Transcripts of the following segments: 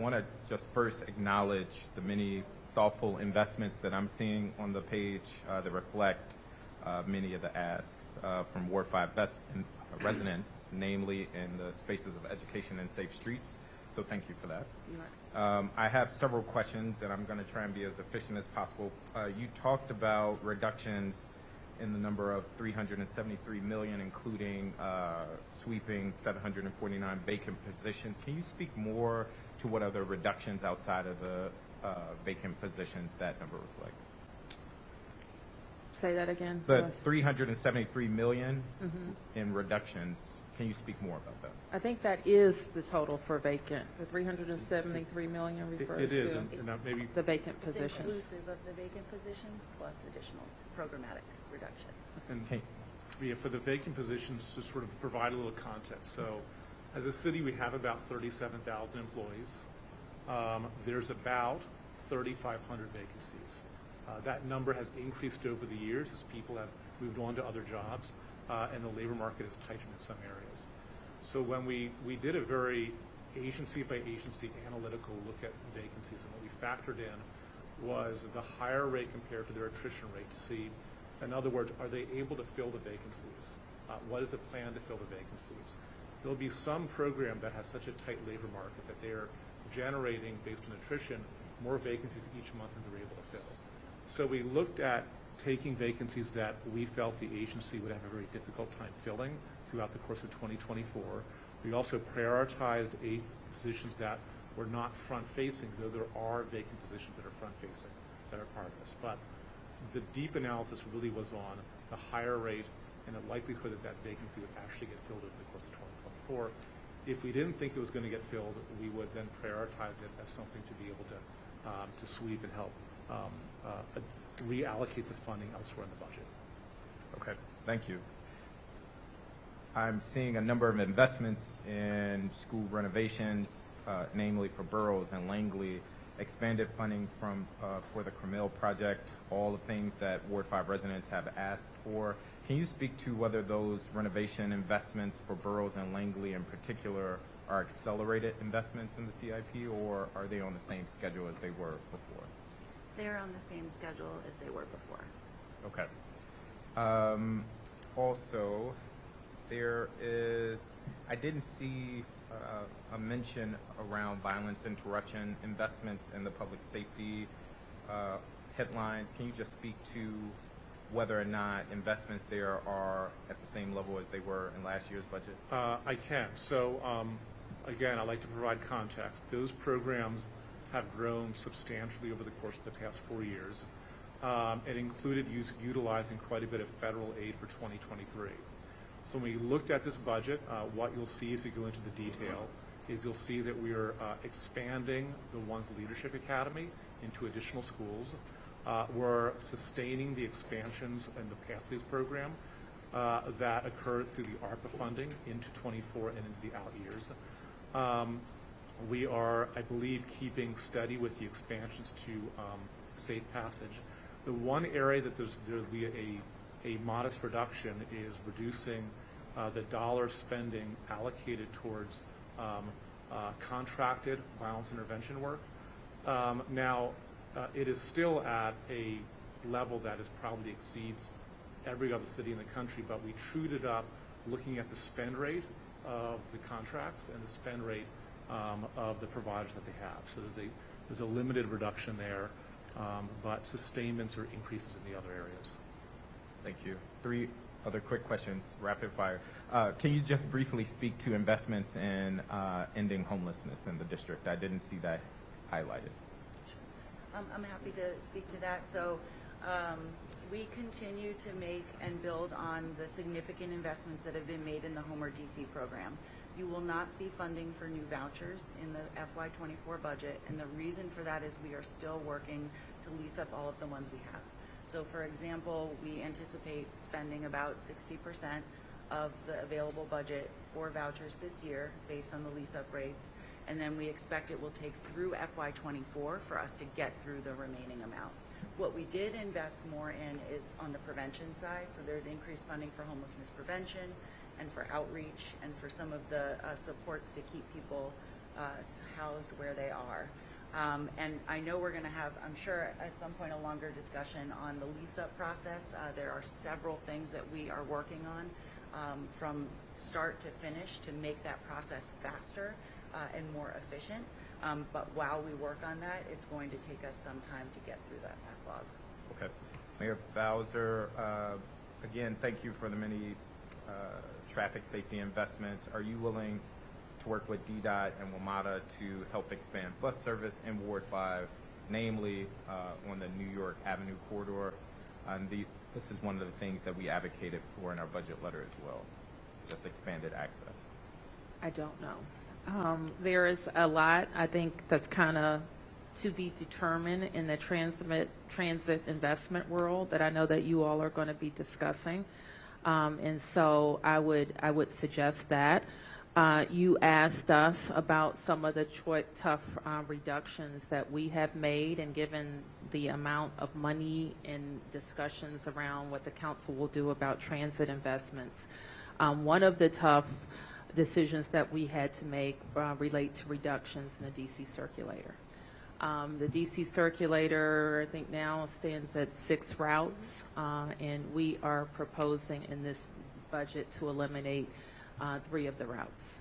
I want to just first acknowledge the many thoughtful investments that I'm seeing on the page that reflect many of the asks from Ward 5 residents, namely in the spaces of education and safe streets. So thank you for that. I have several questions, and I'm going to try and be as efficient as possible. You talked about reductions in the number of $373 million, including sweeping 749 vacant positions. Can you speak more to what other reductions outside of the vacant positions that number reflects? Say that again. The $373 million in reductions. Can you speak more about that? I think that is the total for vacant. The $373 million refers it is, to and maybe the vacant It's positions. inclusive of the vacant positions plus additional programmatic reductions. and for the vacant positions, to sort of provide a little context. So, as a city, we have about 37,000 employees. There's about 3,500 vacancies. That number has increased over the years as people have moved on to other jobs, and the labor market has tightened in some areas. So when we did a very agency by agency analytical look at vacancies, and what we factored in was the higher rate compared to their attrition rate to see, in other words, are they able to fill the vacancies? What is the plan to fill the vacancies? There'll be some program that has such a tight labor market that they're generating, based on attrition, more vacancies each month than they're able to fill. So we looked at taking vacancies that we felt the agency would have a very difficult time filling throughout the course of 2024. We also prioritized positions that were not front-facing, though there are vacant positions that are front-facing that are part of this. But the deep analysis really was on the higher rate and the likelihood that that vacancy would actually get filled over the course of 2024. If we didn't think it was going to get filled, we would then prioritize it as something to be able to sweep and help reallocate the funding elsewhere in the budget. Okay, thank you. I'm seeing a number of investments in school renovations, namely for Burroughs and Langley, expanded funding for the Cromell project, all the things that Ward 5 residents have asked for. Can you speak to whether those renovation investments for Burroughs and Langley in particular are accelerated investments in the CIP, or are they on the same schedule as they were before? They're on the same schedule as they were before. Okay. Also, I didn't see a mention around violence interruption investments in the public safety headlines. Can you just speak to whether or not investments there are at the same level as they were in last year's budget? I can. So, again, I'd like to provide context. Those programs have grown substantially over the course of the past 4 years. It included utilizing quite a bit of federal aid for 2023. So when we looked at this budget, what you'll see as you go into the detail is you'll see that we are expanding the One's Leadership Academy into additional schools. We're sustaining the expansions in the Pathways program that occurred through the ARPA funding into 24 and into the out years. We are, I believe, keeping steady with the expansions to Safe Passage. The one area that there'll be a modest reduction is reducing the dollar spending allocated towards contracted violence intervention work. Now, it is still at a level that is probably exceeds every other city in the country, but we trued it up looking at the spend rate of the contracts and the spend rate of the providers that they have. So there's a limited reduction there, but sustainments or increases in the other areas. Thank you. 3 other quick questions, rapid fire. Can you just briefly speak to investments in ending homelessness in the district? I didn't see that highlighted. I'm happy to speak to that. So we continue to make and build on the significant investments that have been made in the Homer DC program. You will not see funding for new vouchers in the FY24 budget, and the reason for that is we are still working to lease up all of the ones we have. So for example, we anticipate spending about 60% of the available budget for vouchers this year based on the lease up rates, and then we expect it will take through FY24 for us to get through the remaining amount. What we did invest more in is on the prevention side, so there's increased funding for homelessness prevention and for outreach and for some of the supports to keep people housed where they are. And I know we're going to have, I'm sure, at some point, a longer discussion on the lease-up process. There are several things that we are working on from start to finish to make that process faster and more efficient. But while we work on that, it's going to take us some time to get through that backlog. Okay. Mayor Bowser, again, thank you for the many traffic safety investments. Are you willing to work with DDOT and WMATA to help expand bus service in Ward 5, namely on the New York Avenue corridor? This is one of the things that we advocated for in our budget letter as well, just expanded access. I don't know. There is a lot, I think, that's kind of to be determined in the transit investment world that I know that you all are going to be discussing. And so I would suggest that. You asked us about some of the tough reductions that we have made, and given the amount of money and discussions around what the council will do about transit investments. One of the tough decisions that we had to make relate to reductions in the DC circulator. The DC circulator, I think now stands at 6 routes, and we are proposing in this budget to eliminate 3 of the routes.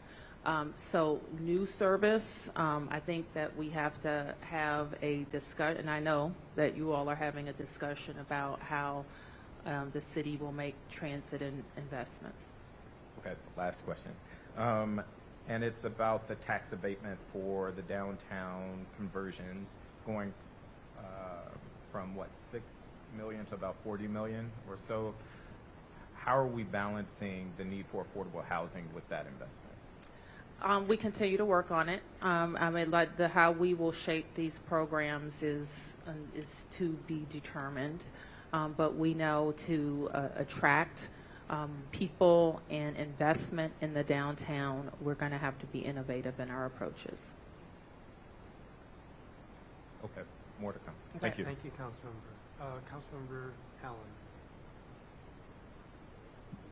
So new service, I think that we have to have a discussion, and I know that you all are having a discussion about how the city will make transit investments. Okay, last question. And it's about the tax abatement for the downtown conversions going from what, 6 million to about 40 million or so. How are we balancing the need for affordable housing with that investment? We continue to work on it. I mean, like how we will shape these programs is to be determined. But we know to attract people and investment in the downtown, we're going to have to be innovative in our approaches. Okay, more to come. Okay. Thank you. Thank you, Councilmember. Councilmember Allen.